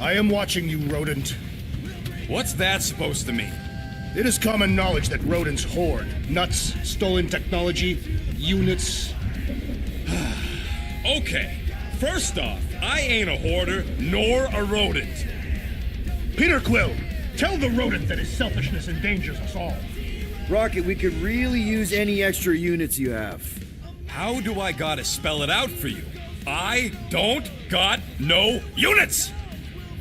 I am watching you, rodent. What's that supposed to mean? It is common knowledge that rodents hoard nuts, stolen technology, units. Okay, first off, I ain't a hoarder nor a rodent. Peter Quill, tell the rodent that his selfishness endangers us all. Rocket, we could really use any extra units you have. How do I gotta spell it out for you? I don't got no units!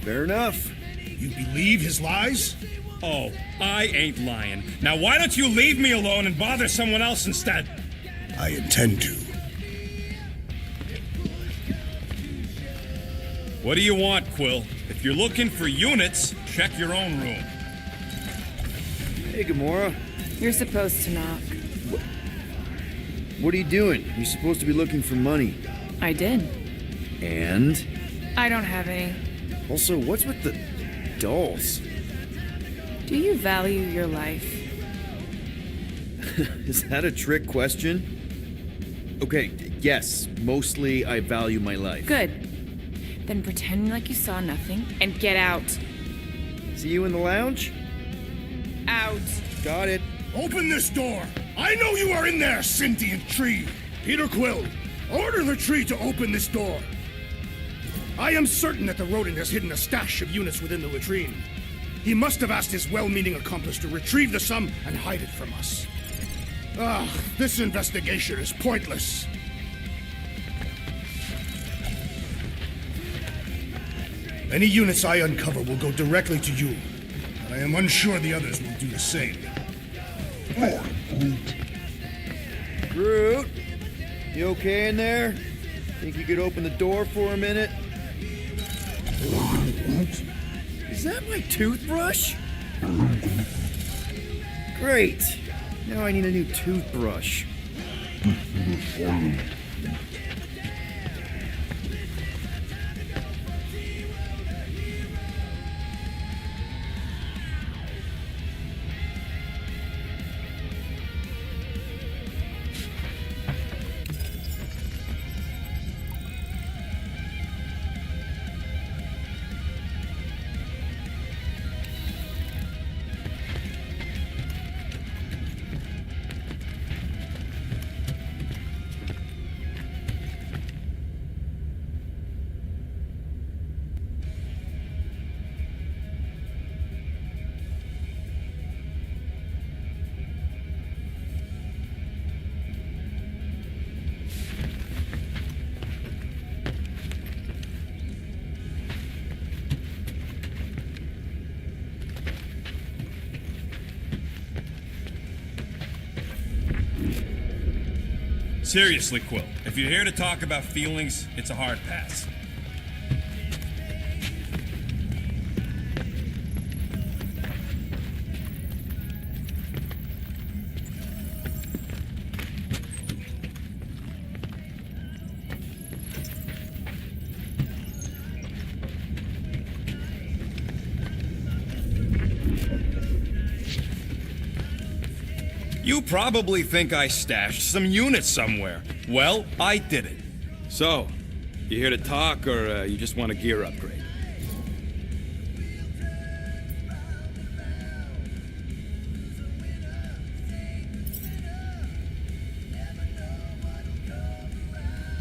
Fair enough. You believe his lies? Oh, I ain't lying. Now why don't you leave me alone and bother someone else instead? I intend to. What do you want, Quill? If you're looking for units, check your own room. Hey, Gamora. You're supposed to knock. What are you doing? You're supposed to be looking for money. I did. And? I don't have any. Also, what's with the dolls? Do you value your life? Is that a trick question? Okay, yes, mostly I value my life. Good. Then pretend like you saw nothing and get out. See you in the lounge? Out. Got it. Open this door! I know you are in there, sentient tree! Peter Quill, order the tree to open this door! I am certain that the rodent has hidden a stash of units within the latrine. He must have asked his well-meaning accomplice to retrieve the sum and hide it from us. This investigation is pointless. Any units I uncover will go directly to you, but I am unsure the others will do the same. Groot, you okay in there? Think you could open the door for a minute? Is that my toothbrush? Great. Now I need a new toothbrush. Seriously, Quill, if you're here to talk about feelings, it's a hard pass. You probably think I stashed some units somewhere. Well, I didn't. So, you here to talk, or you just want a gear upgrade?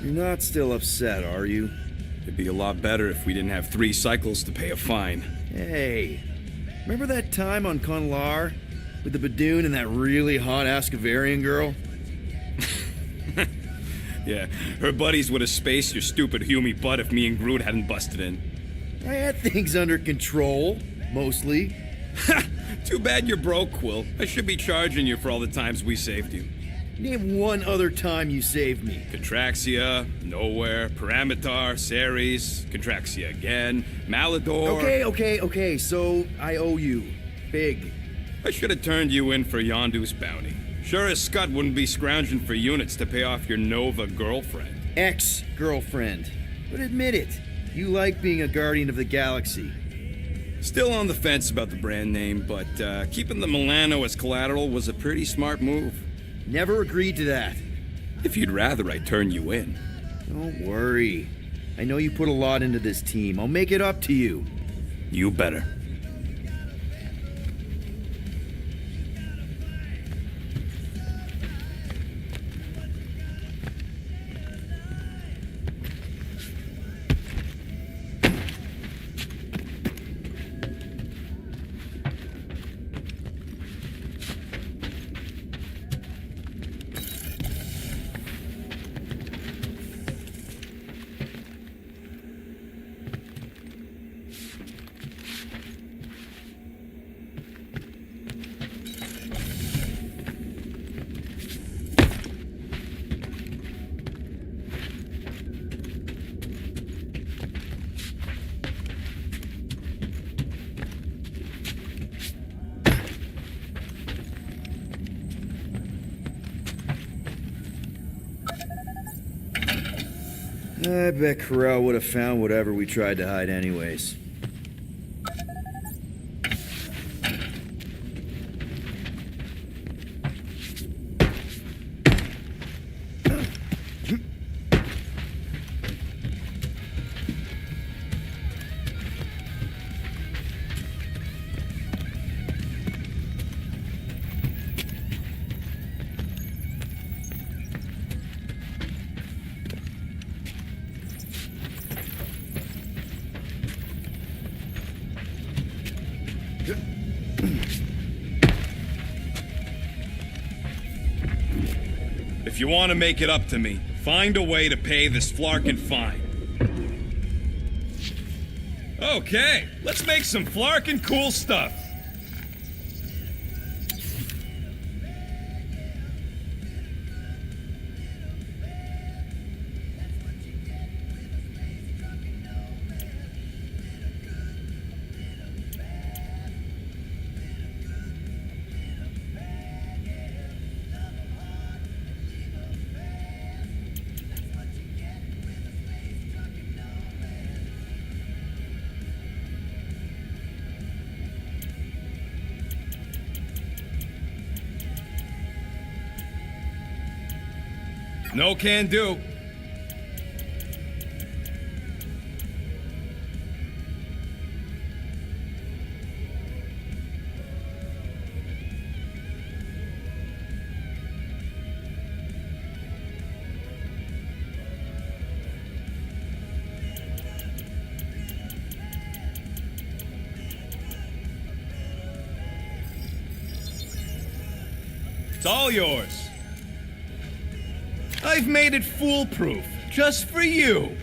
You're not still upset, are you? It'd be a lot better if we didn't have 3 cycles to pay a fine. Hey, remember that time on Conlar? With the Badoon and that really hot Ascavarian girl? Yeah, her buddies would have spaced your stupid Hume butt if me and Groot hadn't busted in. I had things under control, mostly. Ha! Too bad you're broke, Quill. I should be charging you for all the times we saved you. Name one other time you saved me. Contraxia, Nowhere, Paramitar, Ceres, Contraxia again, Malador... Okay, so I owe you. Big. I should have turned you in for Yondu's bounty. Sure as Scott wouldn't be scrounging for units to pay off your Nova girlfriend. Ex-girlfriend. But admit it, you like being a Guardian of the Galaxy. Still on the fence about the brand name, but keeping the Milano as collateral was a pretty smart move. Never agreed to that. If you'd rather I turn you in. Don't worry. I know you put a lot into this team. I'll make it up to you. You better. I bet Corral would have found whatever we tried to hide anyways. If you want to make it up to me, find a way to pay this Flarkin fine. Okay, let's make some Flarkin cool stuff. No can do. It's all yours. I've made it foolproof, just for you.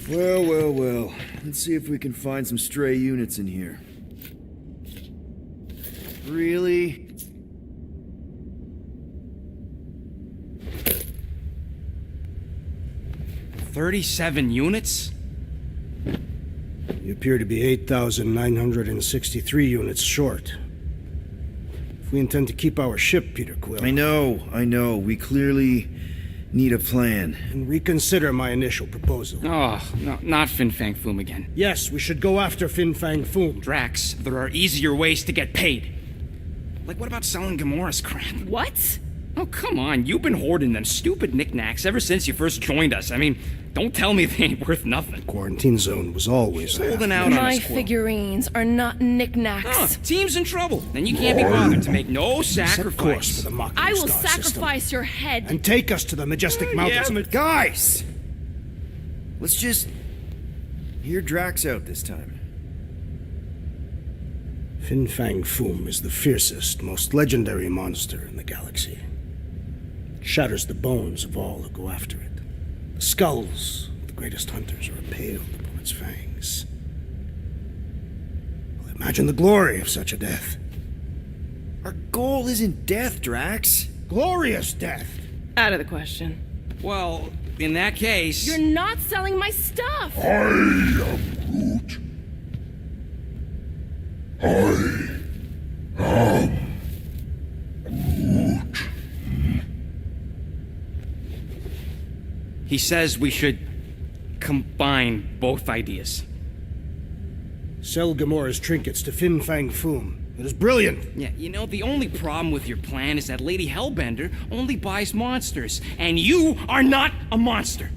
Well. Let's see if we can find some stray units in here. Really? "37 units? You appear to be 8,963 units short. If we intend to keep our ship, Peter Quill... I know. We clearly need a plan. And reconsider my initial proposal. Oh, no, not Fin Fang Foom again. Yes, we should go after Fin Fang Foom. Drax, there are easier ways to get paid. Like, what about selling Gamora's crap? What? Oh, come on. You've been hoarding them stupid knickknacks ever since you first joined us. I mean, don't tell me they ain't worth nothing. Quarantine zone was always there. Holding out on My us, Quill. figurines are not knickknacks. Huh, team's in trouble. Then you can't be bothered to make no Set course for sacrifice. the Mocking I will Star sacrifice system. your head. And take us to the majestic mountains. but Guys! Let's just hear Drax out this time. Fin Fang Foom is the fiercest, most legendary monster in the galaxy. It shatters the bones of all who go after it. The skulls of the greatest hunters are impaled upon its fangs. Well, imagine the glory of such a death. Our goal isn't death, Drax. Glorious death! Out of the question. Well, in that case... You're not selling my stuff. He says we should combine both ideas. Sell Gamora's trinkets to Fin Fang Foom. It is brilliant. Yeah, you know, the only problem with your plan is that Lady Hellbender only buys monsters, and you are not a monster.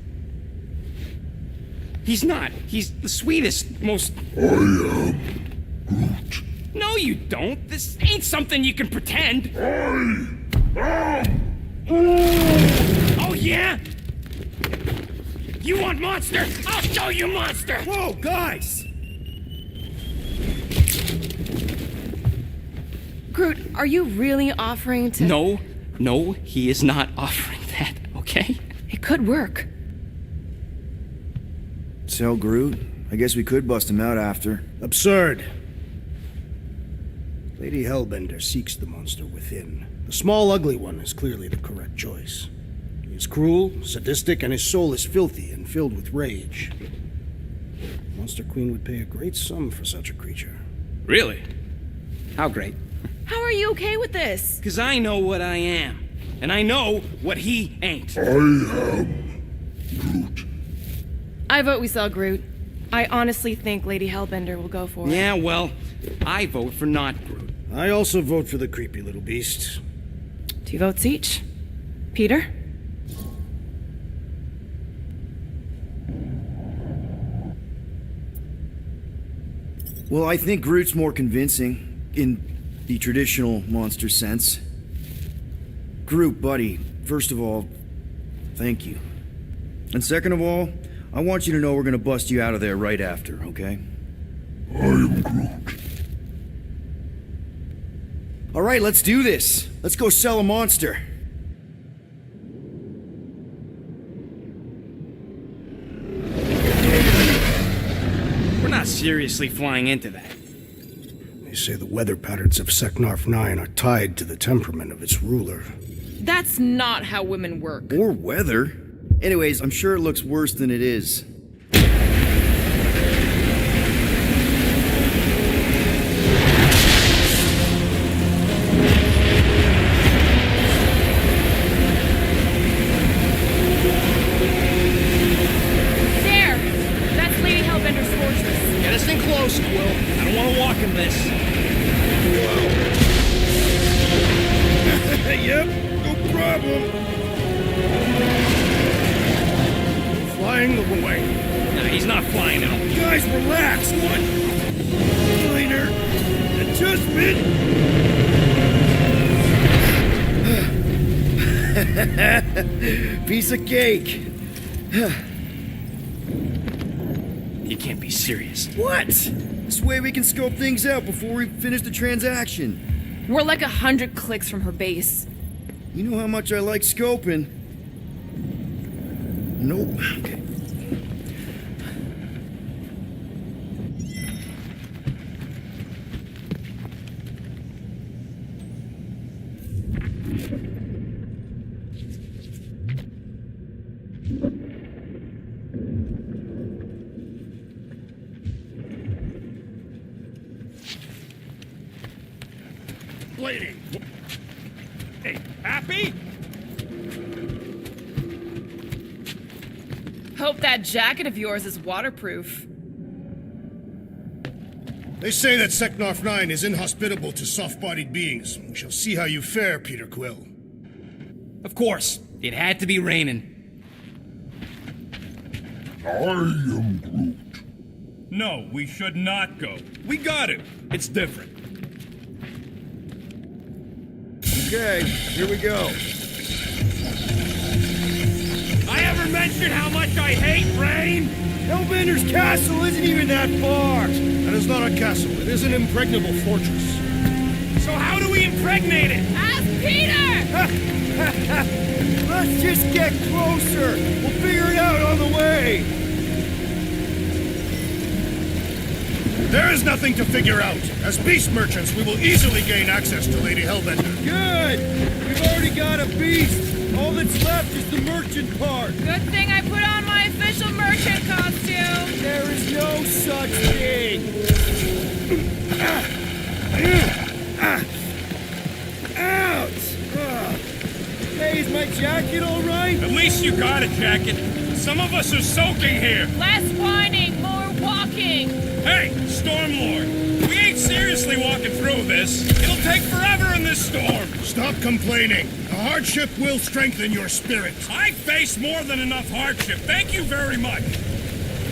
He's not. He's the sweetest, most... I am Groot. No, you don't. This ain't something you can pretend. Oh, yeah? You want monster? I'll show you monster! Whoa, guys! Groot, are you really offering to... No, he is not offering that, okay? It could work. Tell Groot. I guess we could bust him out after. Absurd. Lady Hellbender seeks the monster within. The small, ugly one is clearly the correct choice. He is cruel, sadistic, and his soul is filthy and filled with rage. Monster Queen would pay a great sum for such a creature. Really? How great? How are you okay with this? Because I know what I am. And I know what he ain't. I am Groot. I vote we sell Groot. I honestly think Lady Hellbender will go for it. Yeah, well, I vote for not Groot. I also vote for the creepy little beast. 2 votes each. Peter? Well, I think Groot's more convincing, in the traditional monster sense. Groot, buddy, first of all, thank you. And second of all, I want you to know we're gonna bust you out of there right after, okay? I am Groot. All right, let's do this. Let's go sell a monster. We're not seriously flying into that. They say the weather patterns of Seknarf 9 are tied to the temperament of its ruler. That's not how women work. Or weather. Anyways, I'm sure it looks worse than it is. There! That's Lady Hellbender's fortress. Get us in close, Quill. I don't want to walk in this. Yep, no problem. Flying the way. Nah, he's not flying at all. Guys, relax. One minor adjustment. Piece of cake. You can't be serious. What? This way we can scope things out before we finish the transaction. We're like 100 clicks from her base. You know how much I like scoping. Nope. Okay. Lady! Hey, happy? Hope that jacket of yours is waterproof. They say that Seknarf 9 is inhospitable to soft-bodied beings. We shall see how you fare, Peter Quill. Of course. It had to be raining. I am Groot. No, we should not go. We got it. It's different. Okay, here we go. I ever mentioned how much I hate rain? Hellbender's castle isn't even that far. That is not a castle. It is an impregnable fortress. So how do we impregnate it? Ask Peter! Let's just get closer. We'll figure it out on the way. There is nothing to figure out. As beast merchants, we will easily gain access to Lady Hellbender. Good. We've already got a beast. All that's left is the merchant part. Good thing I put on my official merchant costume. There is no such thing. Ouch! Hey, is my jacket all right? At least you got a jacket. Some of us are soaking here. Less whining, more walking. Hey, Stormlord, we ain't serious honestly walking through this. It'll take forever in this storm. Stop complaining. The hardship will strengthen your spirit. I face more than enough hardship. Thank you very much.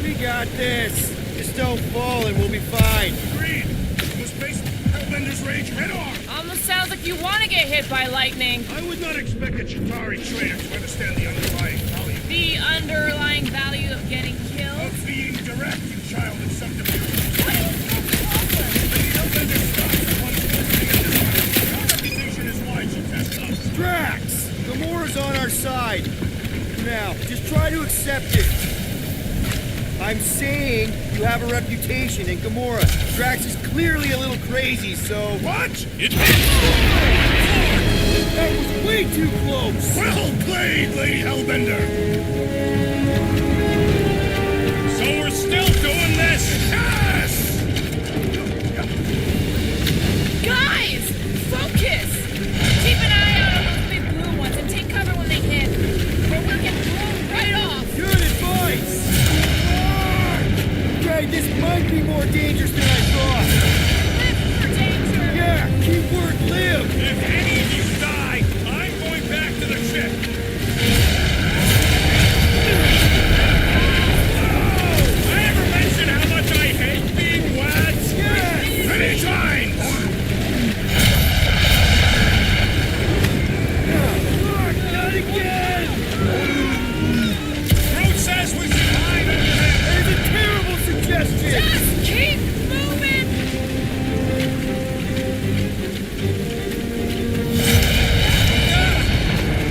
We got this. Just don't fall and we'll be fine. Agreed. You must face Hellbender's rage head on. Almost sounds like you want to get hit by lightning. I would not expect a Chitauri trader to understand the underlying value The underlying value of getting killed. of being direct in child and subdivision. Lady Hellbender's stock is one splintering in this one. Your reputation is wide, she tests us. Drax! Gamora's on our side. Now, just try to accept it. I'm saying you have a reputation, and Gamora, Drax is clearly a little crazy, so... What? That was way too close! Well played, Lady Hellbender. So we're still doing this? Yes! Guys, focus! Keep an eye out on those big blue ones and take cover when they hit. Or we'll get blown right off. Good advice! Okay, this might be more dangerous than I thought. Live for danger. Yeah, keyword live! If any of you die, I'm going back to the ship. I ever mention how much I hate being wet? Yes! Many times! Not again! Groot says we should hide under him. That is a terrible suggestion! Just keep moving.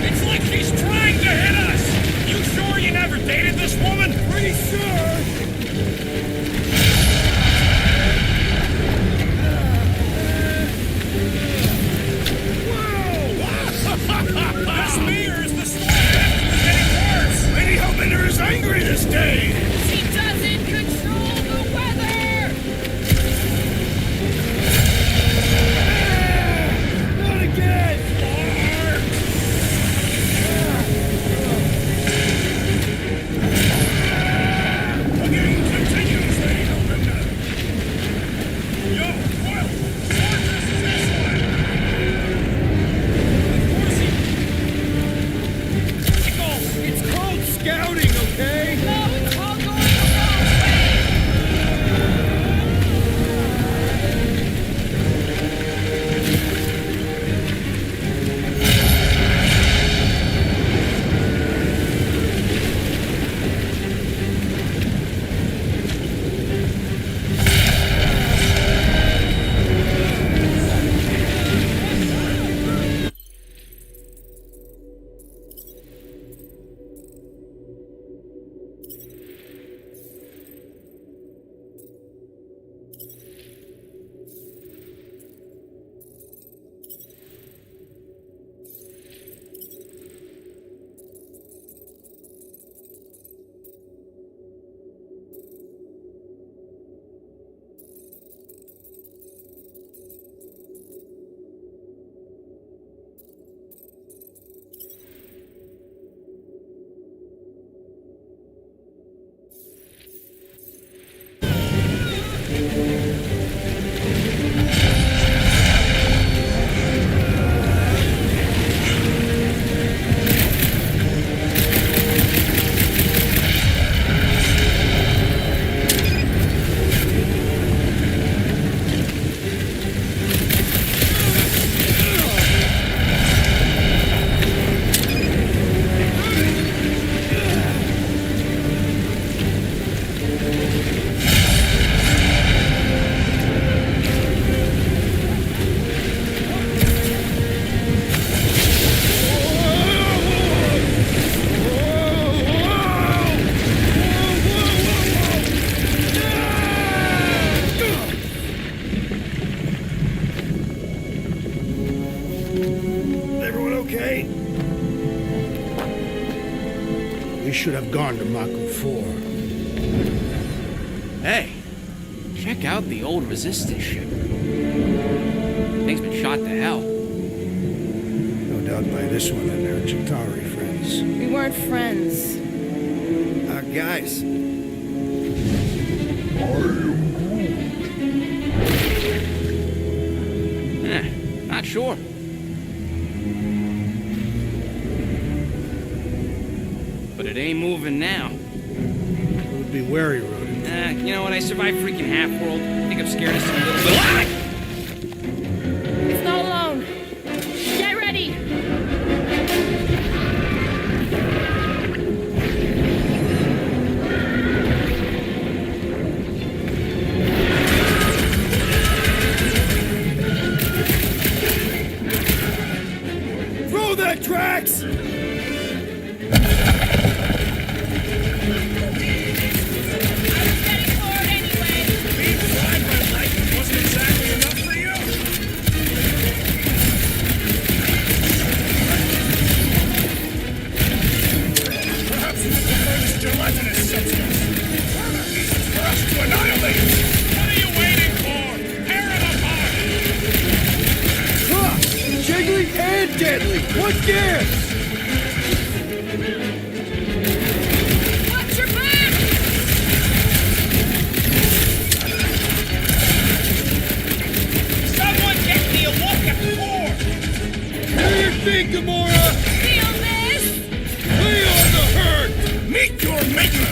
It's like she's trying to hit us. You sure you never dated this woman? Pretty sure! This me or is the storm actually getting worse? Lady Hellbender is angry this day! She doesn't control the weather. Not again! The game continues, Lady Hellbender! Yo, Quill! Fortress is this way! Of course he... Pickles! It's called scouting, okay? No, it's all going the wrong way. should have gone to Mako 4. Hey, check out the old Resistance ship. Thing's been shot to hell. No doubt by this one and their Chitauri friends. We weren't friends. Guys, I am Groot. sure. But it ain't moving now. Would be wary, Rodent. You know what? I survived freaking half-world. I think I'm scared of some little bit. Ah! It's not alone. Get ready. Throw that, Drax! Getting forward anyway. Wasn't exactly enough for you? Perhaps you would prefer this gelatinous substance. Further east for us to annihilate. What are you waiting for? Tear it apart! Ha! Jiggly and deadly! What gives? Watch your back. Someone get me a look at the core! What do you think, Gamora? Feel this? Lay on the hurt! Meet your maker!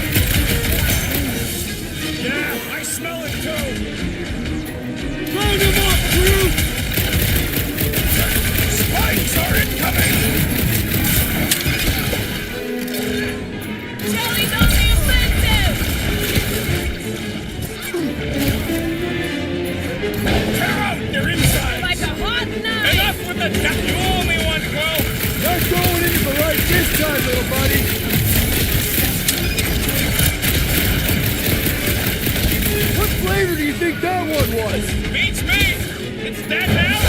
Yeah, I smell it too! Round him up, Groot! Spikes are incoming! Jelly's on the offensive. Tear out their insides! Like a hot knife. Enough with the death! You owe me one, Quill! Not going into the right this time, little buddy! What flavor do you think that one was? Beats me! It's dead now!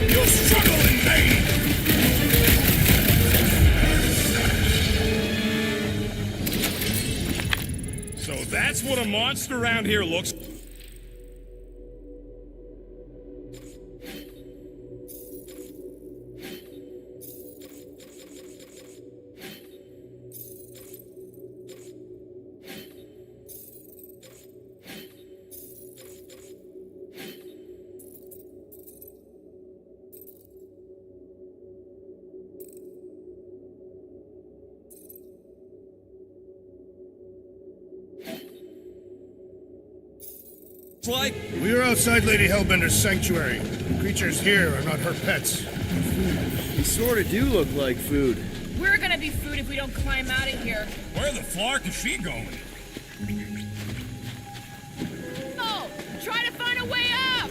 You'll struggle in vain! So that's what a monster around here looks like. We are outside Lady Hellbender's sanctuary. Creatures here are not her pets. They sort of do look like food. We're gonna be food if we don't climb out of here. Where the flark is she going? Oh, try to find a way up.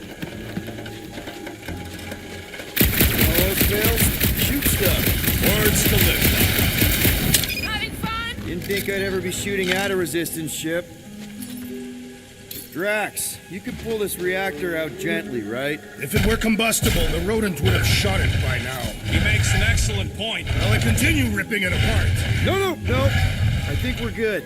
All else fails, shoot stuff. Words to live by. Having fun? Didn't think I'd ever be shooting at a resistance ship. Drax, you could pull this reactor out gently, right? If it were combustible, the rodent would have shot it by now. He makes an excellent point. Well, I continue ripping it apart. No. I think we're good.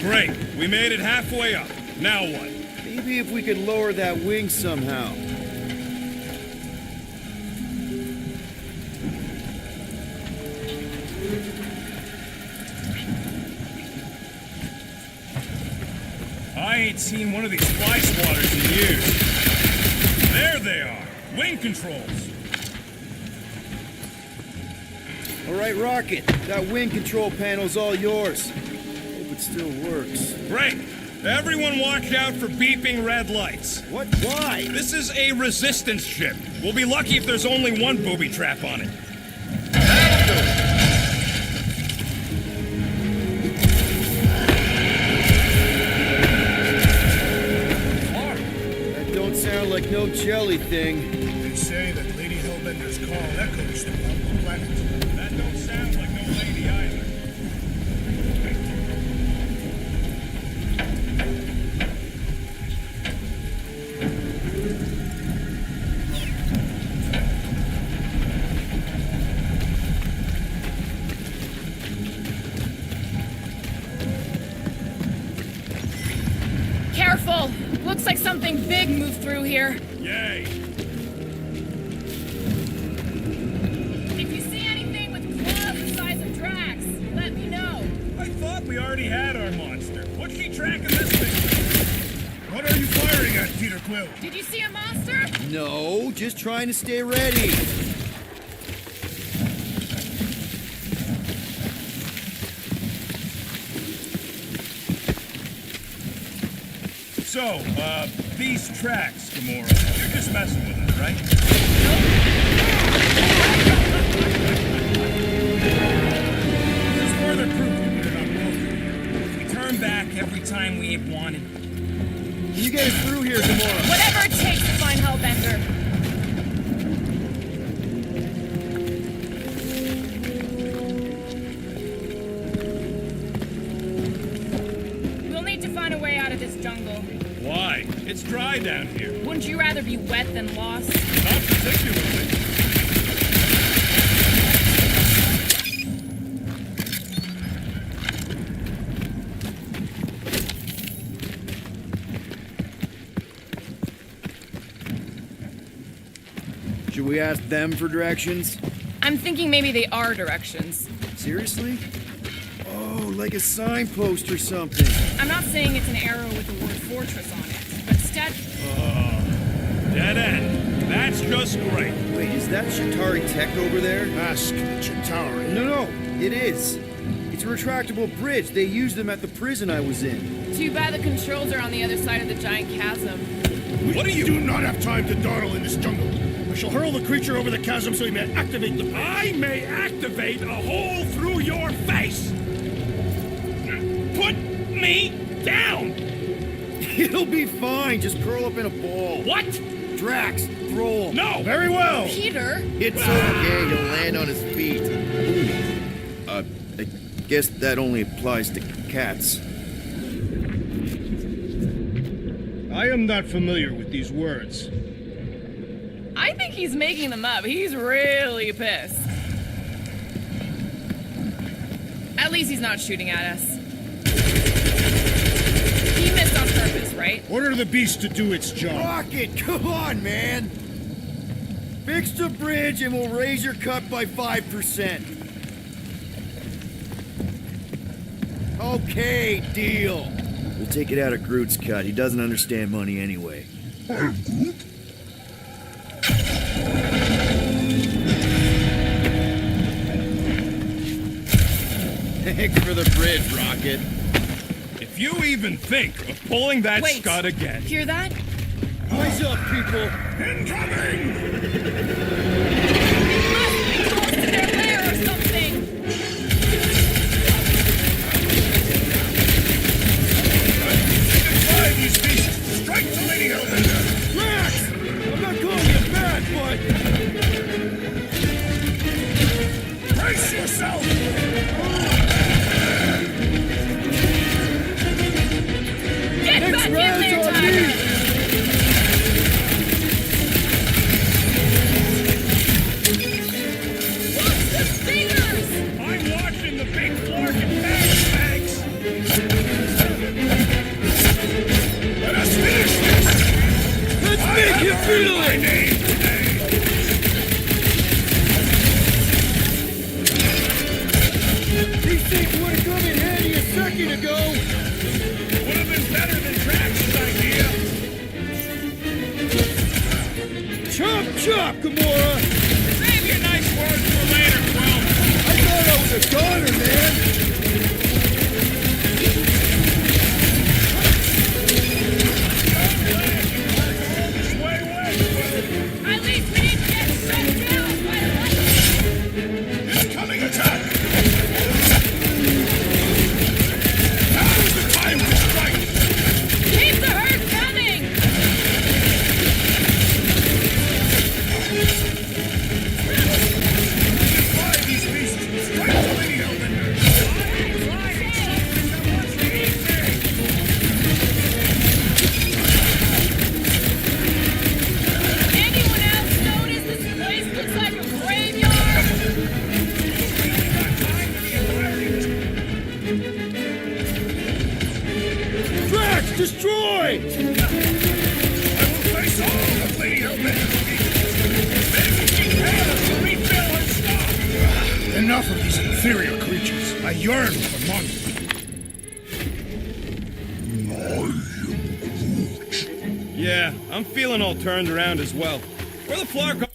Great. We made it halfway up. Now what? Maybe if we could lower that wing somehow. I ain't seen one of these fly swatters in years. There they are. Wing controls. All right, Rocket. That wing control panel's all yours. Hope it still works. Great. Everyone watch out for beeping red lights. What? Why? This is a resistance ship. We'll be lucky if there's only one booby trap on it. That'll do it. That don't sound like no jelly thing. They say that Lady Hellbender's call echoes throughout the planet. That don't sound like no lady either. Careful. Looks like something big moved through here. Yay. If you see anything with claws the size of Drax, let me know. I thought we already had our monster. What's she tracking this thing? Peter Quill. Did you see a monster? No, just trying to stay ready. So, these tracks, Gamora, you're just messing with us, right? There's further proof that we're not welcome. We turn back every time we ain't wanted. Can you get us through here, Gamora? Whatever it takes to find Hellbender. We'll need to find a way out of this jungle. Why? It's dry down here. Wouldn't you rather be wet than lost? Not particularly. Should we ask them for directions? I'm thinking maybe they are directions. Seriously? Oh, like a signpost or something. I'm not saying it's an arrow with the word fortress on it, but instead, Dead end. That's just great. Wait, is that Shatari tech over there? Ask Chitauri. No, it is. It's a retractable bridge. They used them at the prison I was in. too bad the controls are on the other side of the giant chasm. What are you... do not have time to dawdle in this jungle. I shall hurl the creature over the chasm so he may activate the... I may activate a hole through your face! Put me down! It'll be fine. Just curl up in a ball. What? Drax, throw him. No! Very well. Peter? It's okay. He'll land on his feet. I guess that only applies to cats. I am not familiar with these words. I think he's making them up. He's really pissed. At least he's not shooting at us. He missed on purpose, right? Order the beast to do its job. Rocket, come on, man. Fix the bridge and we'll raise your cut by 5%. Okay, deal. We'll take it out of Groot's cut. He doesn't understand money anyway. I'm Groot. Thanks for the bridge, Rocket. If you even think of pulling that Wait. scud again... Hear that? Eyes up, people. Incoming! Must be close to their lair or something. Defy these beasts! Strike the Lady Hellbender! Drax! I'm not calling you bad, but... Brace yourself! Get back in there, Tyler! Watch the fingers! I'm watching the big flark and bags. Let us finish this! Let's make him feel My it! name today! These things would have come in handy a second ago! Would have been better than Drax's idea. Chop, chop, Gamora! Save your nice words for later, Quill. I thought I was a goner, man! At least we didn't get shut down by the lightning. Incoming attack! Now is the time to strike! Keep the herd coming! Defy these beasts! Strike the Lady Hellbender! Anyone else notice this place looks like a graveyard? Drax, destroy! I will face all of Lady Hellbender's beasts! Then prepare us to refill her stock! Enough of these inferior creatures. I yearn for monsters. I am Groot. Yeah, I'm feeling all turned around as well. Where the Flark...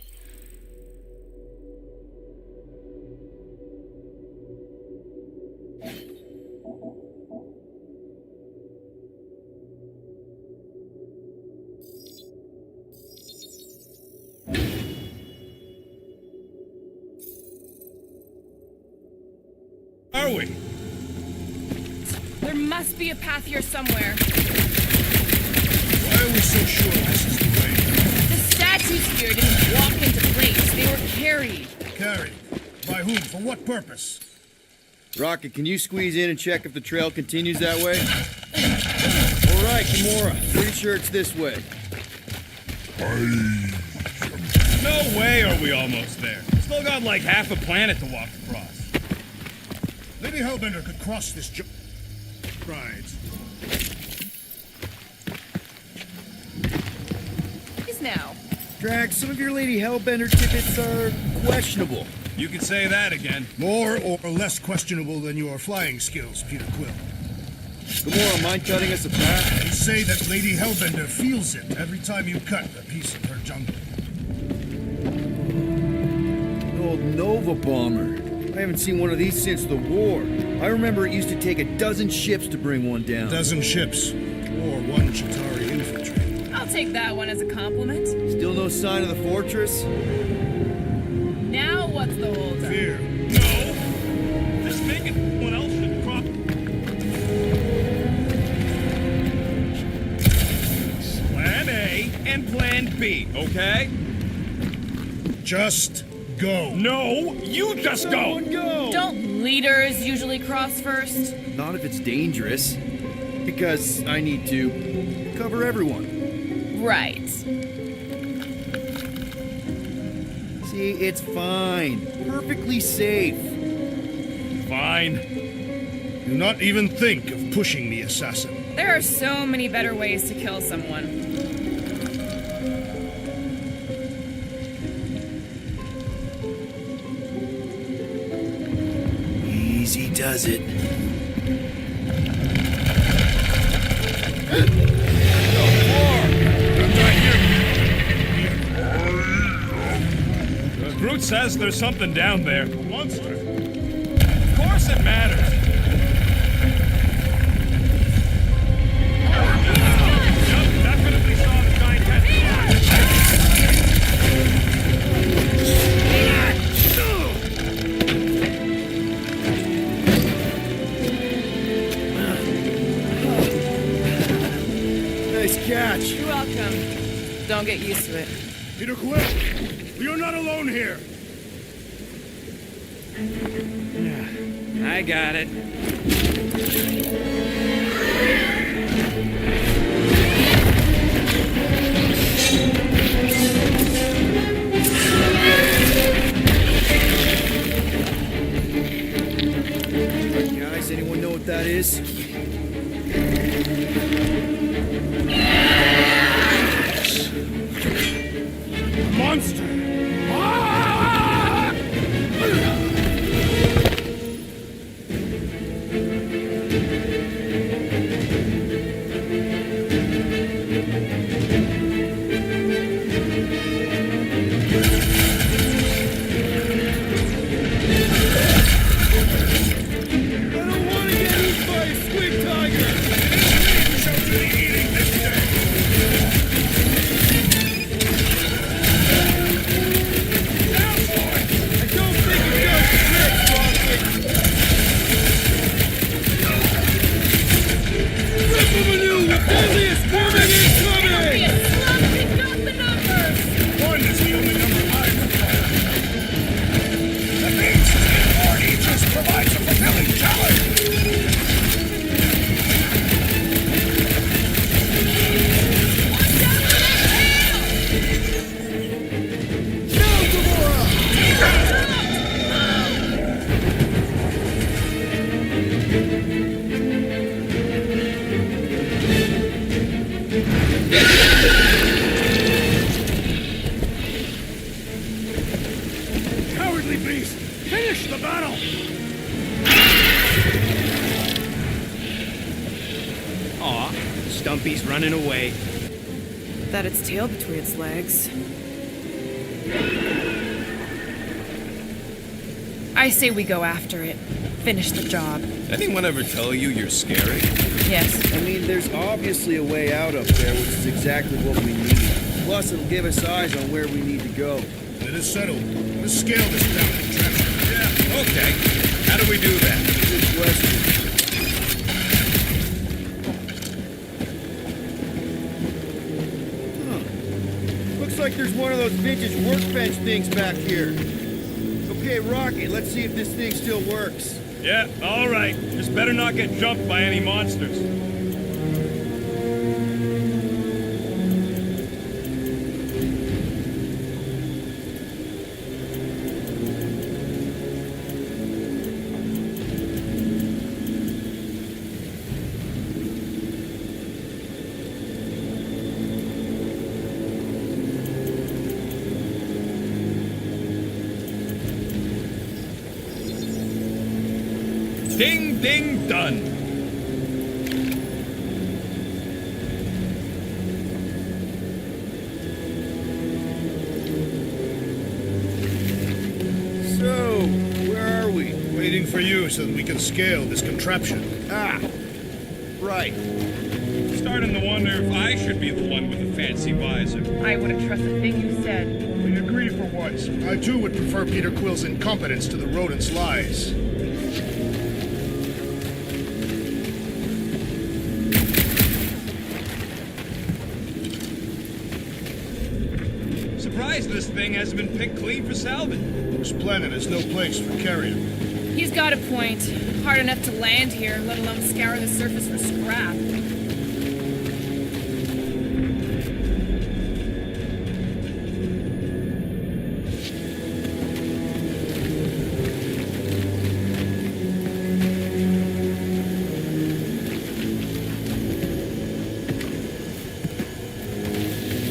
are we? There must be a path here somewhere. Why are we so sure this is the way? The statues here didn't walk into place. They were carried. Carried. By whom? For what purpose? Rocket, can you squeeze in and check if the trail continues that way? All right, Kimura. Pretty sure it's this way. No way are we almost there. Still got like half a planet to walk across. Lady Hellbender could cross this Right. Is now. Drax, some of your Lady Hellbender tidbits are questionable. You could say that again. More or less questionable than your flying skills, Peter Quill. Kimura, mind cutting us a path? They say that Lady Hellbender feels it every time you cut a piece of her jungle. The old Nova bomber. I haven't seen one of these since the war. I remember it used to take a dozen ships to bring one down. A dozen ships, or one Chitauri infantry. I'll take that one as a compliment. Still no sign of the fortress? Now what's the holdup? Fear. No! Just thinking someone else should crop... Plan A and Plan B, okay? Just go. No! You just go! Go! Don't leaders usually cross first? Not if it's dangerous. Because I need to cover everyone. Right. See, it's fine. Perfectly safe. Fine. Do not even think of pushing the assassin. There are so many better ways to kill someone. Easy does it. Groot says there's something down there. A monster. Of course it matters. Yup, definitely saw the giant head. Nice catch. You're welcome. Don't get used to it. Peter Quill, we are not alone here. I got it. Guys, anyone know what that is? Monster! One is the only number I require. That means more each provides a fulfilling challenge. Cowardly beast! Finish the battle! Aw, Stumpy's running away. that its tail between its legs. I say we go after it. Finish the job. Anyone ever tell you you're scary? Yes. I mean, there's obviously a way out up there, which is exactly what we need. Plus, it'll give us eyes on where we need to go. It is settled. Let's scale this down contraption. Yeah, okay. How do we do that? Good question. Huh. Looks like there's one of those vintage workbench things back here. Okay, Rocket, let's see if this thing still works. Yeah, all right. Just better not get jumped by any monsters. Ding, ding, done. So, where are we? Waiting for you so that we can scale this contraption. Ah, right. Starting to wonder if I should be the one with the fancy visor. I wouldn't trust a thing you said. We agree for once. I too would prefer Peter Quill's incompetence to the rodent's lies. Surprised this thing hasn't been picked clean for salvage. This planet has no place for carrion. He's got a point. Hard enough to land here, let alone scour the surface for scrap.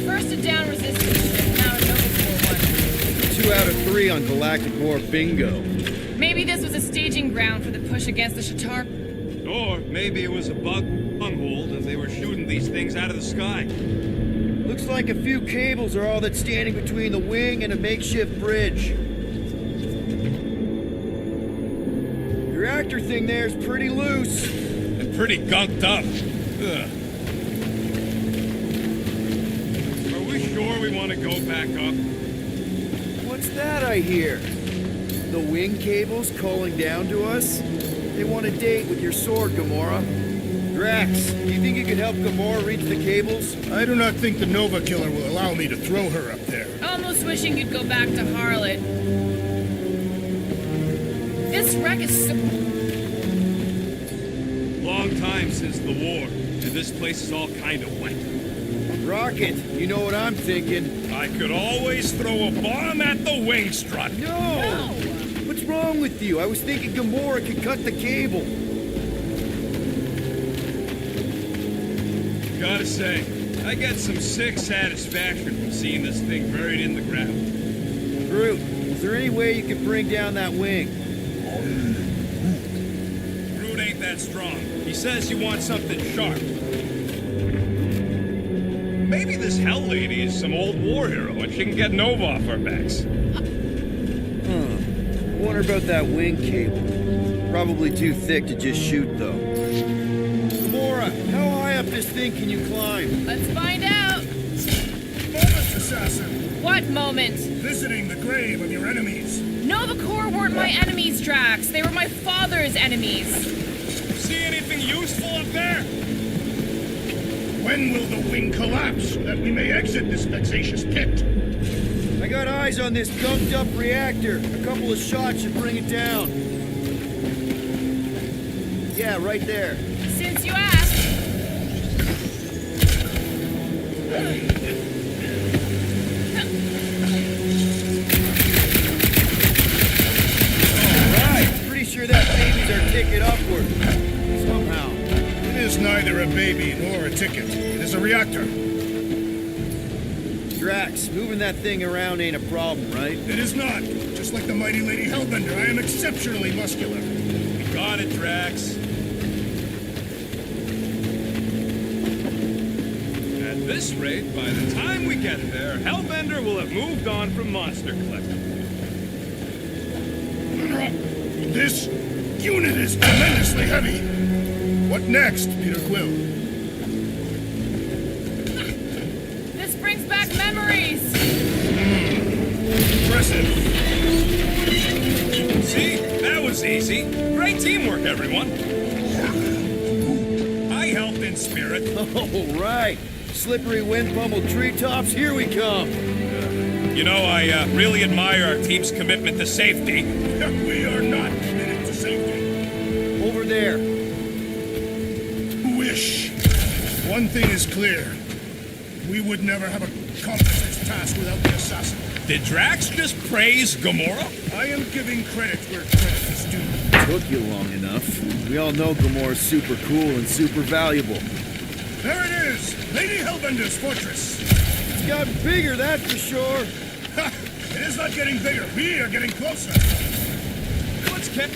First a down resistance, now a Nova one. 2 out of 3 on Galactic War bingo. Maybe this was a staging ground for the push against the Shatar. Or maybe it was a bug hold and they were shooting these things out of the sky. Looks like a few cables are all that's standing between the wing and a makeshift bridge. The reactor thing there is pretty loose. And pretty gunked up. Ugh. Are we sure we want to go back up? What's that I hear? The wing cables calling down to us? They want a date with your sword, Gamora. Drax, do you think you could help Gamora reach the cables? I do not think the Nova Killer will allow me to throw her up there. Almost wishing you'd go back to Harlot. This wreck is so... Long time since the war, and this place is all kind of wet. Rocket, you know what I'm thinking. I could always throw a bomb at the wing strut. No! What's wrong with you? I was thinking Gamora could cut the cable. Gotta say, I get some sick satisfaction from seeing this thing buried in the ground. Groot, is there any way you can bring down that wing? Groot ain't that strong. He says you want something sharp. Maybe this Hell Lady is some old war hero and she can get Nova off our backs. I wonder about that wing cable. Probably too thick to just shoot, though. Gamora, how high up this thing can you climb? Let's find out. Bonus assassin! What moment? Visiting the grave of your enemies. Nova Corps weren't my enemies, Drax. They were my father's enemies. See anything useful up there? When will the wing collapse so that we may exit this vexatious pit? I got eyes on this gunked up reactor. A couple of shots should bring it down. Yeah, right there. Since you asked. Right. Pretty sure that baby's our ticket upward. Somehow. It is neither a baby nor a ticket. It is a reactor. Drax, moving that thing around ain't a problem, right? It is not. Just like the mighty Lady Hellbender, I am exceptionally muscular. Got it, Drax. That this rate, by the time we get there, Hellbender will have moved on from Monster Collector. This unit is tremendously heavy. What next, Peter Quill? This brings back memories. Impressive. See? That was easy. Great teamwork, everyone. I helped in spirit. All right. Slippery wind pummeled treetops, here we come. You know, I really admire our team's commitment to safety. We are not committed to safety. Over there. Wish. One thing is clear. We would never have accomplished this task without the assassin. Did Drax just praise Gamora? I am giving credit where credit is due. Took you long enough. We all know Gamora's super cool and super valuable. There it is! Lady Hellbender's fortress! It's gotten bigger, that's for sure. Ha! It is not getting bigger. We are getting closer. Let's get...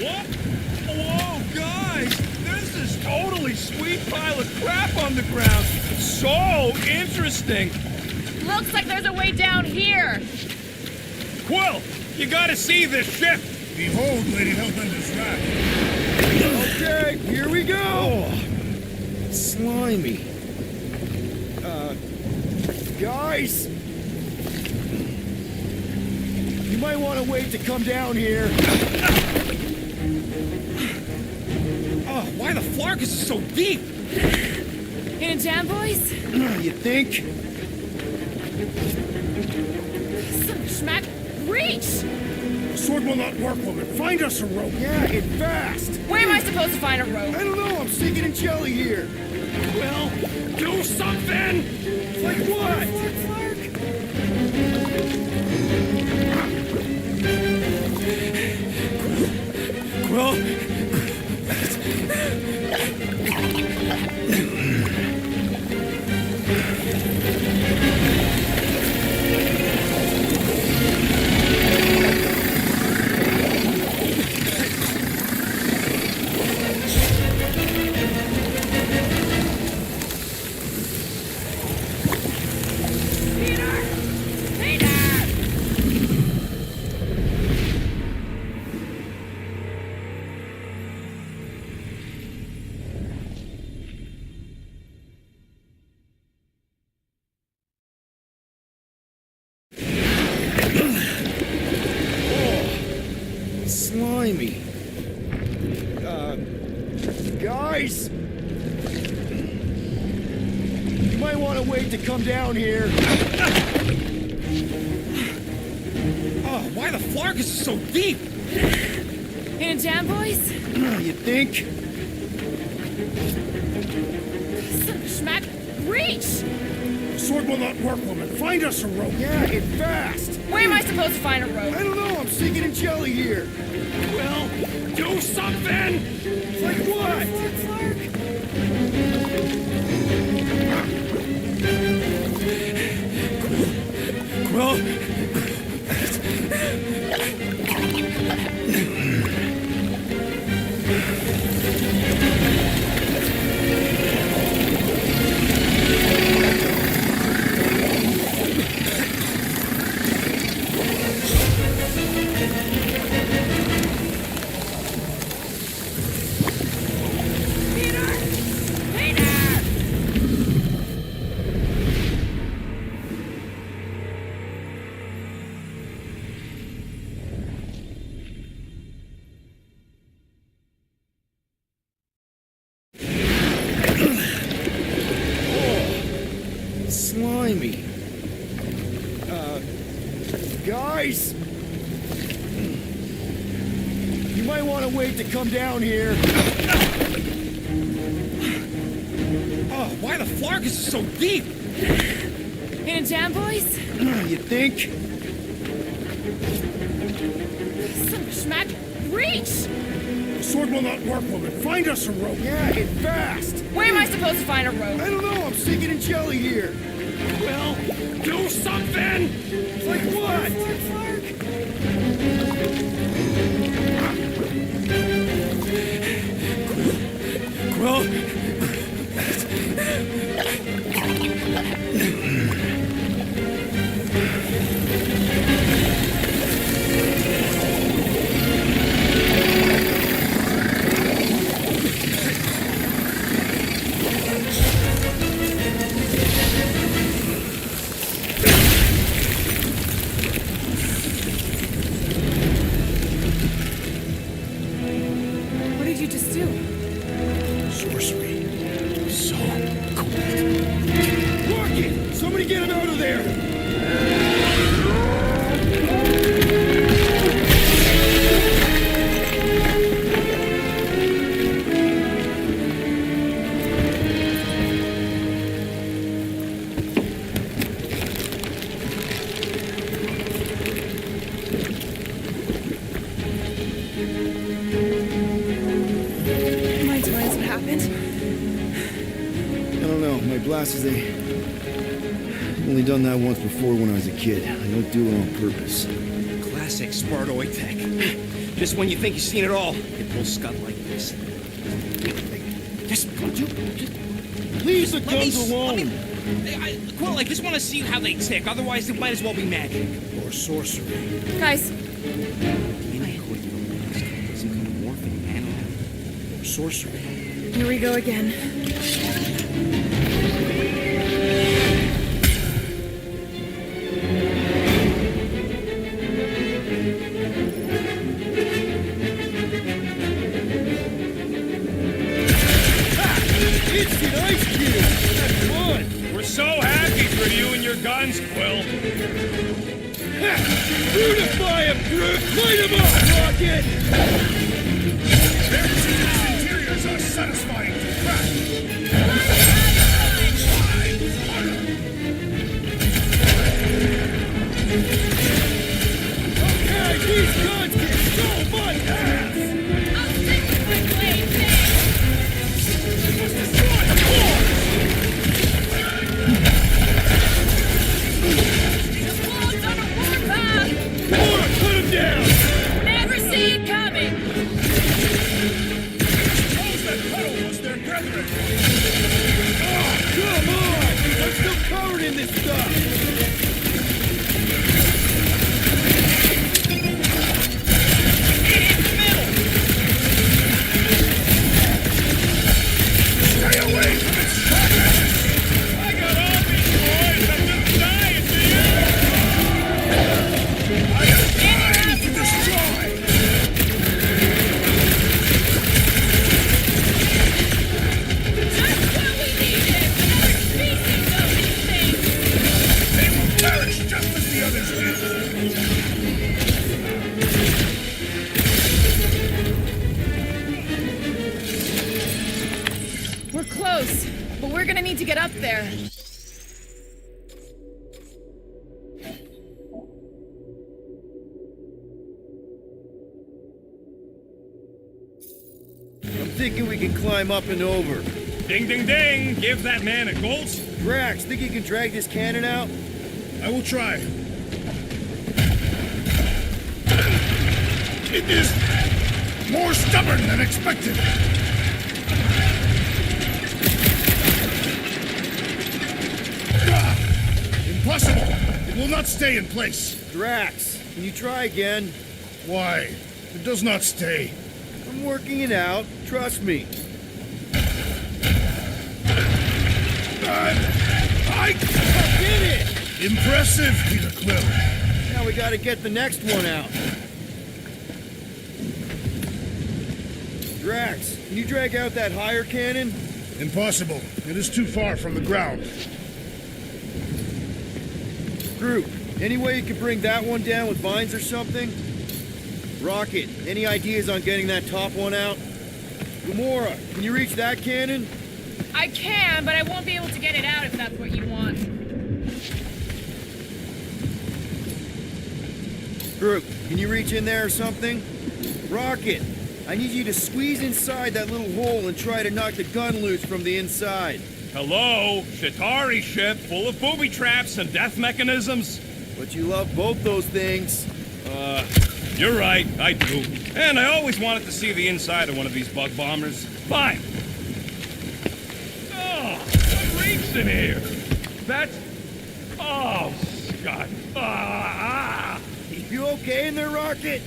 What? Whoa, guys! This is totally sweet pile of crap on the ground. So interesting. Looks like there's a way down here. Quill, you gotta see this ship. Behold, Lady Hellbender's wrath. Okay, here we go. Slimy. Guys? You might want to wait to come down here. Oh, why the Flarkus is so deep? In a jam, boys? You think? Some schmack. Reach! The sword will not work, woman. Find us a rope. Yeah, it fast. Where am I supposed to find a rope? I don't know, I'm sinking in jelly here. Well, do something! Like what? Quill, Slimy. Guys? You might want to wait to come down here. oh, why the Flarkus is so deep? In a jam, boys? You think? Some schmack. Reach! The sword will not work, woman. Find us a rope. Yeah, it fast. Where am I supposed to find a rope? I don't know, I'm sinking in jelly here. Well, do something! Like what? Quill, Slimy. Guys? You might want to wait to come down here. oh, why the Flarkus is so deep? In a jam, boys? You think? Some schmack. Reach! The sword will not work, woman. Find us a rope. Yeah, it fast. Where am I supposed to find a rope? I don't know, I'm sinking in jelly here. Well, do something! Like what? sorry, glasses, they... Only done that once before when I was a kid. I don't do it on purpose. Classic Spartoid tech. Just when you think you've seen it all, it pulls scud like this. Just, Leave the let guns me, alone! Quill, I just want to see how they tick. Otherwise, it might as well be magic. Or sorcery. Guys, Some kind of morphing animal. Or sorcery. here we go again. Instant ice cube! That's fun! We're so happy for you and your guns, Quill. Beautify him, Groot! Light him up, Rocket! Their interiors are satisfying to crack. Okay, these guns get so much ass! I'll stick with my blade, The wolves on a warpath! More, put him down! Never see it coming! Those that pedal was their brethren. Oh, come on! I'm still covered in this stuff! Stay away from its progress. I got all these boys. I'm just dying to you. I am trying to destroy. Just what we needed! Another species of these things! They will perish just as the others did. We're close, but we're gonna need to get up there. I'm thinking we can climb up and over. Ding, ding, ding. Give that man a gold. Drax, think you can drag this cannon out? I will try. It is more stubborn than expected. Impossible! It will not stay in place. Drax, can you try again? Why? It does not stay. I'm working it out. Trust me. I Did it! Impressive, Peter Quill. Now we gotta get the next one out. Drax, can you drag out that higher cannon? Impossible. It is too far from the ground. Groot, any way you could bring that one down with vines or something? Rocket, any ideas on getting that top one out? Gamora, can you reach that cannon? I can, but I won't be able to get it out if that's what you want. Groot, can you reach in there or something? Rocket, I need you to squeeze inside that little hole and try to knock the gun loose from the inside. Hello, Shatari ship full of booby traps and death mechanisms. But you love both those things. You're right, I do. And I always wanted to see the inside of one of these bug bombers. Fine. Oh, what reeks in here? That's... Oh, Scott. You okay in there, Rocket?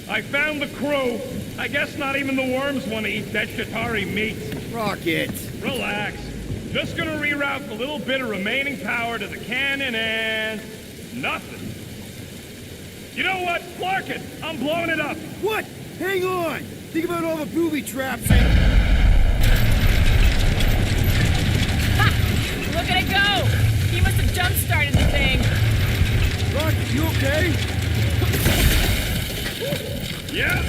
I found the crew. I guess not even the worms want to eat dead Shatari meat. Rocket. Relax. Just gonna reroute a little bit of remaining power to the cannon and... nothing. You know what? Clark it! I'm blowing it up! What? Hang on! Think about all the booby traps and... Ha! Look at it go! He must have jump-started the thing. Rocket, you okay? Yeah,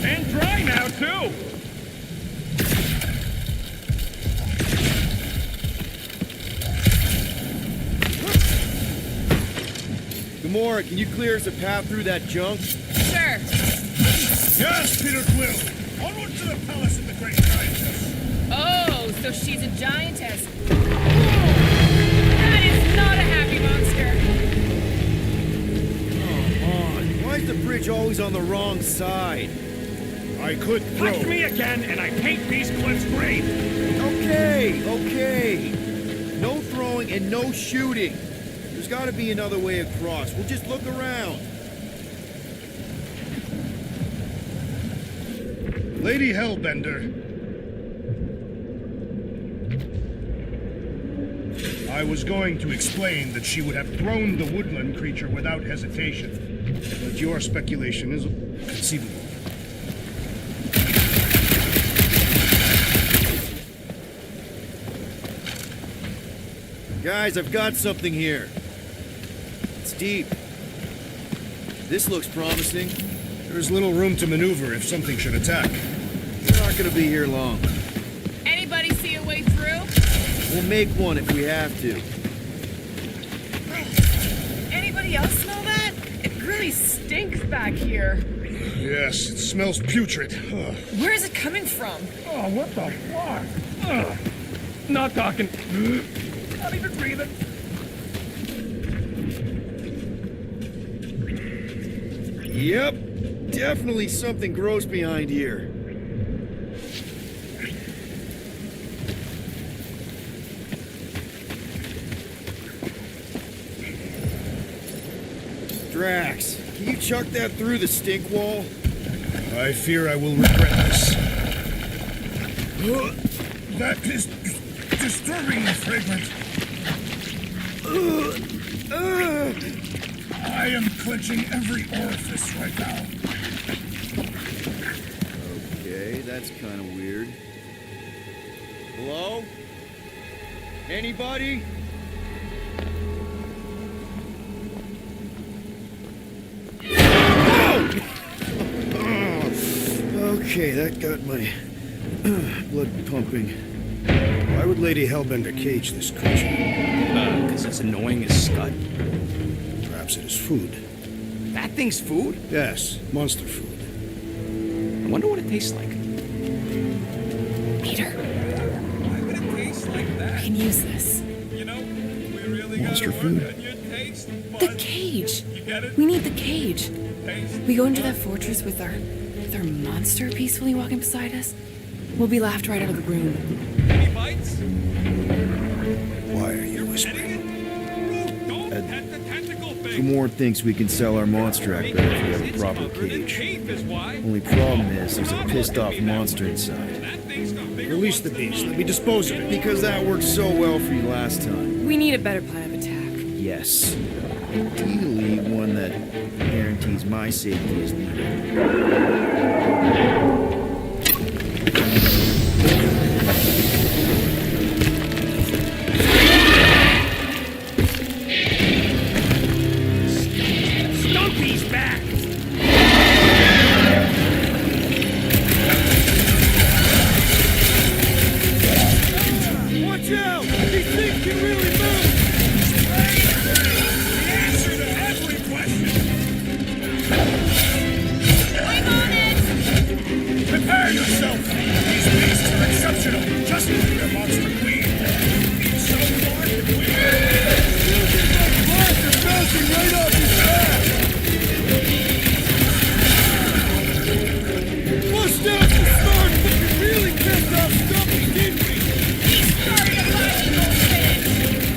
and dry now, too! Gamora, can you clear us a path through that junk? Sure. Yes, Peter Quill. Onward to the palace of the great giantess. Oh, so she's a giantess. Whoa! is on the wrong side. I could throw. Touch me again, and I paint these cliffs green! Okay. No throwing and no shooting. There's gotta be another way across. We'll just look around. Lady Hellbender. I was going to explain that she would have thrown the woodland creature without hesitation, but your speculation is conceivable. Guys, I've got something here. It's deep. This looks promising. There's little room to maneuver if something should attack. We're not gonna be here long. Anybody see a way through? We'll make one if we have to. Anybody else smell that? It really stinks back here. Yes, it smells putrid. Ugh. Where is it coming from? Oh, what the fuck? Ugh. Not talking. Not even breathing. Yep, definitely something gross behind here. Drax, can you chuck that through the stink wall? I fear I will regret this. That is disturbingly fragrant. I am clenching every orifice right now. Okay, that's kind of weird. Hello? Anybody? Okay, that got my blood pumping. Why would Lady Hellbender cage this creature? Because it's annoying as scud. Perhaps it is food. That thing's food? Yes, monster food. I wonder what it tastes like. Peter, Why would it taste like we that? can use this. You know, we really Monster gotta work food. on your taste The buds. cage. You get it? We need the cage. Taste We go into that fortress with our monster peacefully walking beside us. We'll be laughed right out of the room. Any bites? Why are you whispering? Root, don't pet the tentacle thing. Gamorrean thinks we can sell our monster act better if we have a It's proper covered in cage. tape is why. Only problem is there's a pissed off monster inside. That thing's got bigger Release the ones than beast. mine. Let me dispose of it. Because that worked so well for you last time. We need a better plan of attack. Yes. Ideally, one that guarantees my safety is needed. Stumpy's back! Watch out! These things can really move! The answer to every question. I'm on it! Prepare yourself. These beasts are exceptional, just like their monster queen. So far, They're bouncing right off his back! Bust out the start, but you really pissed off Stumpy, didn't we? He's starting a bicycle finish!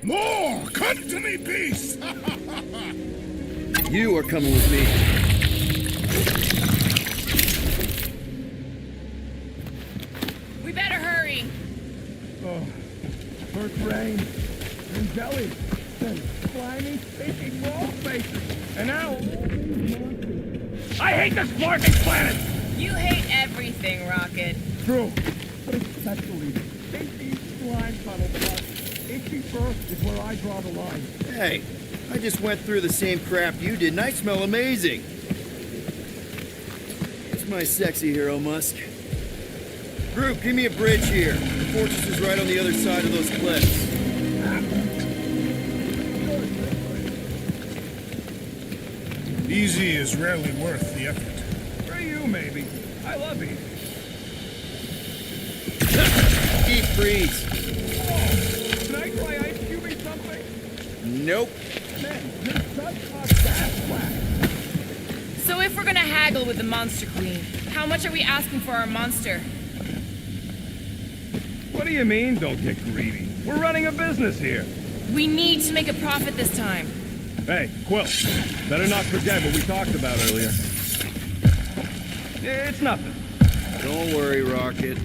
More! Come to me, beast! You are coming with me. We better hurry. First rain, then jelly, then slimy, stinking wall faces, and now... I hate this fucking planet! You hate everything, Rocket. True, but especially stinky slime tunnel plus. Itchy fur is where I draw the line. Hey, I just went through the same crap you did, and I smell amazing. It's my sexy hero, Musk. Group, give me a bridge here. The fortress is right on the other side of those cliffs. Easy is rarely worth the effort. For you, maybe. I love easy. Deep freeze. Can I try ice cubing something? Nope. Man, you're such a fast whack. So if we're gonna haggle with the Monster Queen, how much are we asking for our monster? What do you mean, don't get greedy? We're running a business here. We need to make a profit this time. Hey, Quill, better not forget what we talked about earlier. It's nothing. Don't worry, Rocket.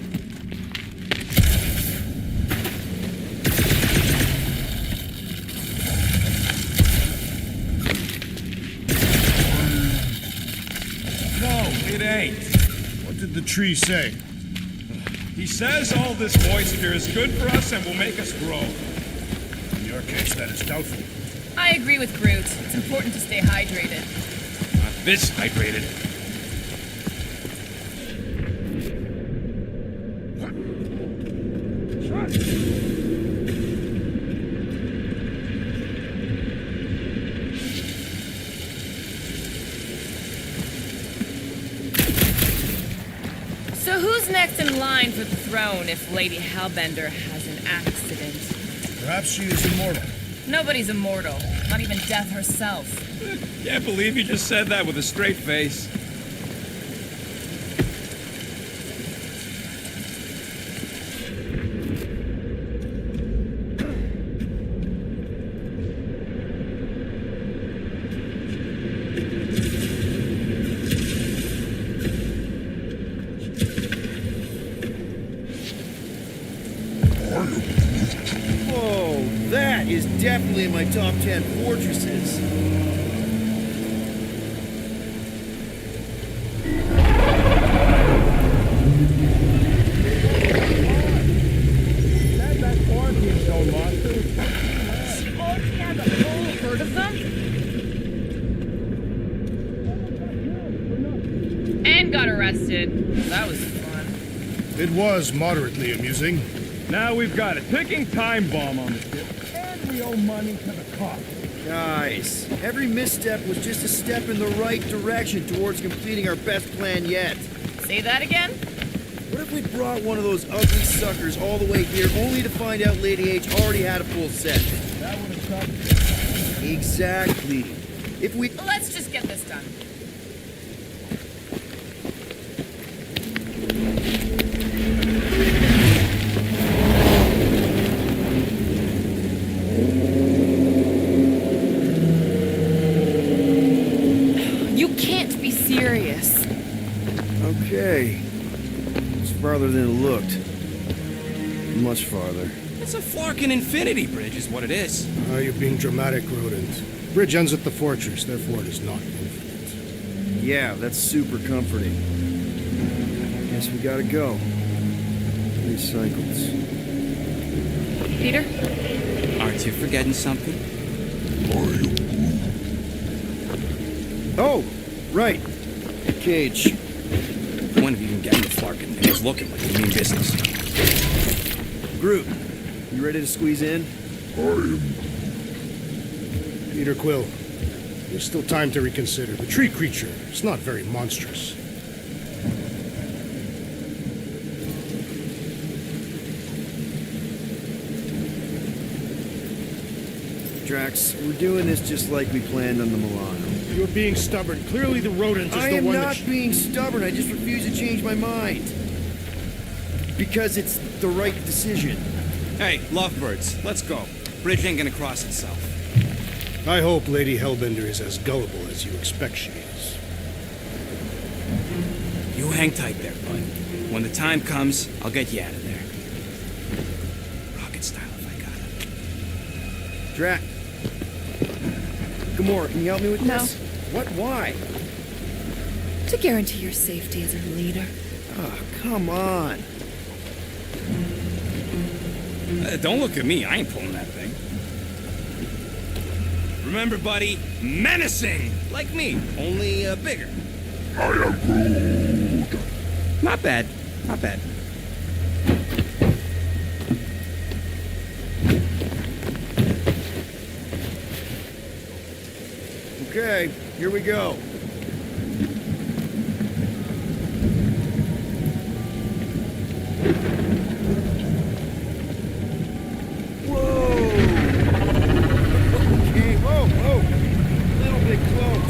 No, it ain't. What did the tree say? He says all this moisture is good for us and will make us grow. In your case, that is doubtful. I agree with Groot. It's important to stay hydrated. Not this hydrated. So who's next in line for the throne if Lady Hellbender has an accident? Perhaps she is immortal. Nobody's immortal, not even death herself. Can't believe you just said that with a straight face. Whoa, that is definitely in my top 10 fortresses. That quarantine zone monster. Oh, yeah, the whole herd of them? And got arrested. That was fun. It was moderately amusing. Now we've got a ticking time bomb on the ship, and we owe money to the cops. Guys, every misstep was just a step in the right direction towards completing our best plan yet. Say that again? What if we brought one of those ugly suckers all the way here only to find out Lady H already had a full set? That would have sucked. Exactly. If we... Let's just get this done. You can't be serious. Okay. It's farther than it looked. Much farther. It's a flarkin' infinity bridge is what it is. You're being dramatic, Rodent. Bridge ends at the fortress, therefore it is not infinite. Yeah, that's super comforting. Guess we gotta go. 3 cycles. Peter? Aren't you forgetting something? Oh, right. Cage. When have you been getting the flarkin' thing? It's looking like you mean business. Groot, you ready to squeeze in? Peter Quill, there's still time to reconsider. The tree creature is not very monstrous. Drax, we're doing this just like we planned on the Milano. You're being stubborn. Clearly the rodent is I the am one not that... being stubborn, I just refuse to change my mind. Because it's the right decision. Hey, lovebirds, let's go. Bridge ain't gonna cross itself. I hope Lady Hellbender is as gullible as you expect she is. You hang tight there, bud. When the time comes, I'll get you out of there. Rocket style if I got it. Drat. Gamora, can you help me with No. this? What? Why? To guarantee your safety as a leader. Oh, come on. Don't look at me, I ain't pulling that thing. Remember, buddy, menacing! Like me, only bigger. I am Groot. Not bad, not bad. Okay, here we go.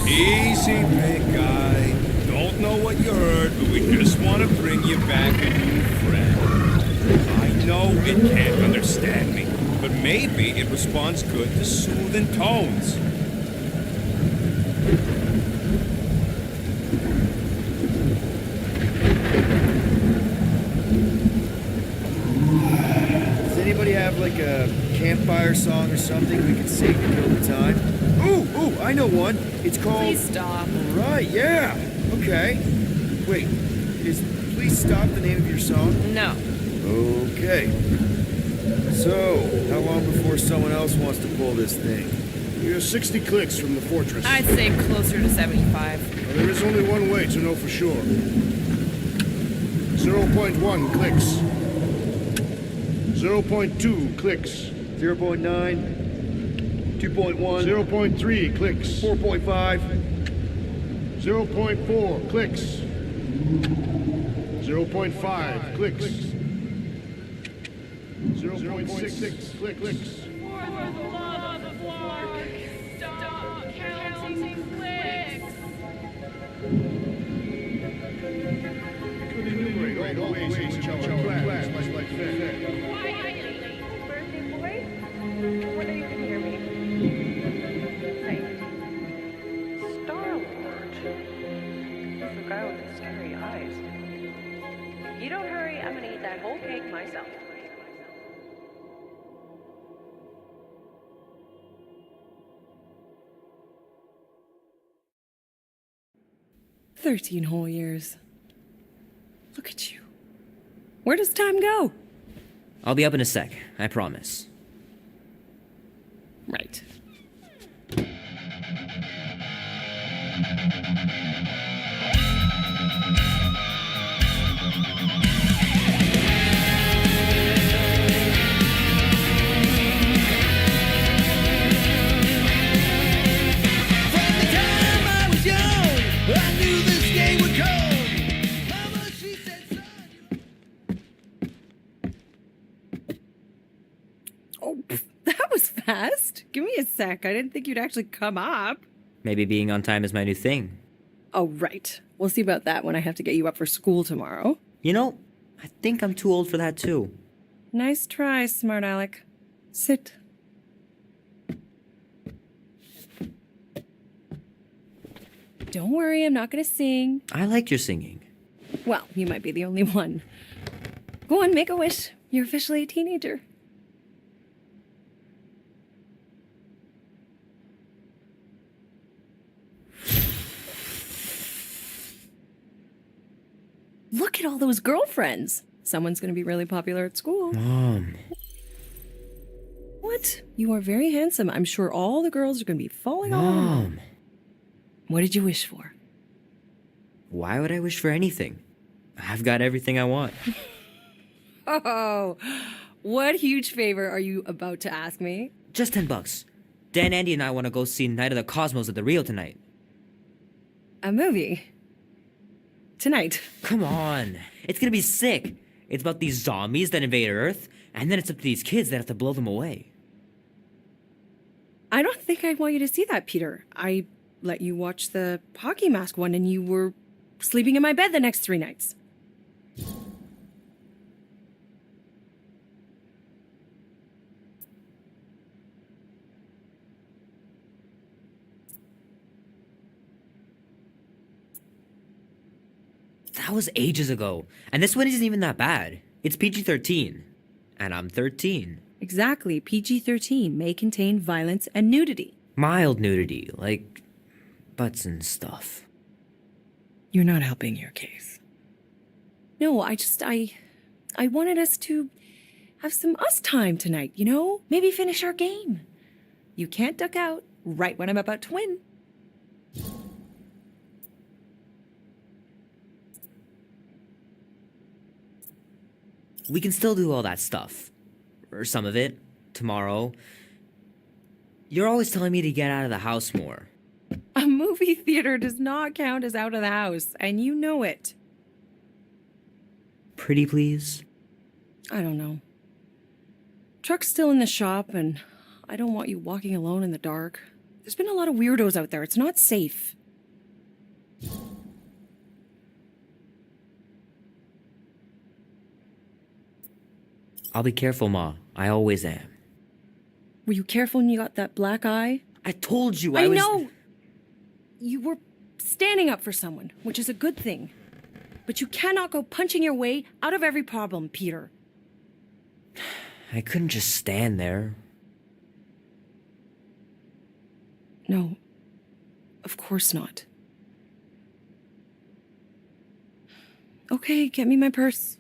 Easy, big guy. Don't know what you heard, but we just want to bring you back a new friend. I know it can't understand me, but maybe it responds good to soothing tones. Does anybody have like a campfire song or something we can sing to kill the time? Ooh, I know one. It's called... Please stop. Right, yeah. Okay. Wait, is Please Stop the name of your song? No. Okay. So, how long before someone else wants to pull this thing? We are 60 clicks from the fortress. I'd say closer to 75. Well, there is only one way to know for sure. 0.1 clicks. 0.2 clicks. 0.9, 2.1, 0.3 clicks. 4.5. 0.4 clicks. 0.5 clicks. 0.6 clicks. For the love of Mark, stop counting clicks. Could enumerate all the ways in which our class must like that. Birthday boy? Whether you can hear me. Hey. Star-Lord. The guy with the scary eyes. If you don't hurry, I'm gonna eat that whole cake myself. "13 whole years. Look at you. Where does time go?" I'll be up in a sec, I promise. Right. Oh, pff, that was fast. Give me a sec. I didn't think you'd actually come up. Maybe being on time is my new thing. Oh, right. We'll see about that when I have to get you up for school tomorrow. You know, I think I'm too old for that too. Nice try, smart Alec. Sit. Don't worry, I'm not gonna sing. I like your singing. Well, you might be the only one. Go on, make a wish. You're officially a teenager. Look at all those girlfriends. Someone's gonna be really popular at school. Mom. What? You are very handsome. I'm sure all the girls are gonna be falling all over you. Mom. What did you wish for? Why would I wish for anything? I've got everything I want. Oh, what huge favor are you about to ask me? Just $10. Dan, Andy, and I want to go see Night of the Cosmos at the Rio tonight. A movie? Tonight. Come on. It's gonna be sick. It's about these zombies that invade Earth, and then it's up to these kids that have to blow them away. I don't think I want you to see that, Peter. I let you watch the hockey mask one and you were sleeping in my bed the next 3 nights. That was ages ago. And this one isn't even that bad. It's PG-13. And I'm 13. Exactly. PG-13 may contain violence and nudity. Mild nudity, like butts and stuff. You're not helping your case. No, I wanted us to have some us time tonight, you know? Maybe finish our game. You can't duck out right when I'm about to win. We can still do all that stuff. Or some of it. Tomorrow. You're always telling me to get out of the house more. A movie theater does not count as out of the house, and you know it. Pretty please? I don't know. Truck's still in the shop, and I don't want you walking alone in the dark. There's been a lot of weirdos out there. It's not safe. I'll be careful, Ma. I always am. Were you careful when you got that black eye? I told you I was... know! You were standing up for someone, which is a good thing. But you cannot go punching your way out of every problem, Peter. I couldn't just stand there. No, of course not. Okay, get me my purse.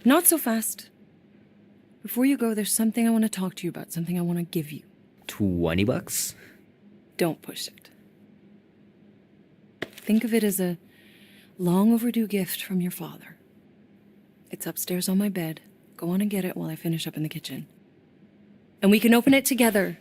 Not so fast. Before you go, there's something I want to talk to you about, something I want to give you. $20? Don't push it. Think of it as a long overdue gift from your father. It's upstairs on my bed. Go on and get it while I finish up in the kitchen. And we can open it together.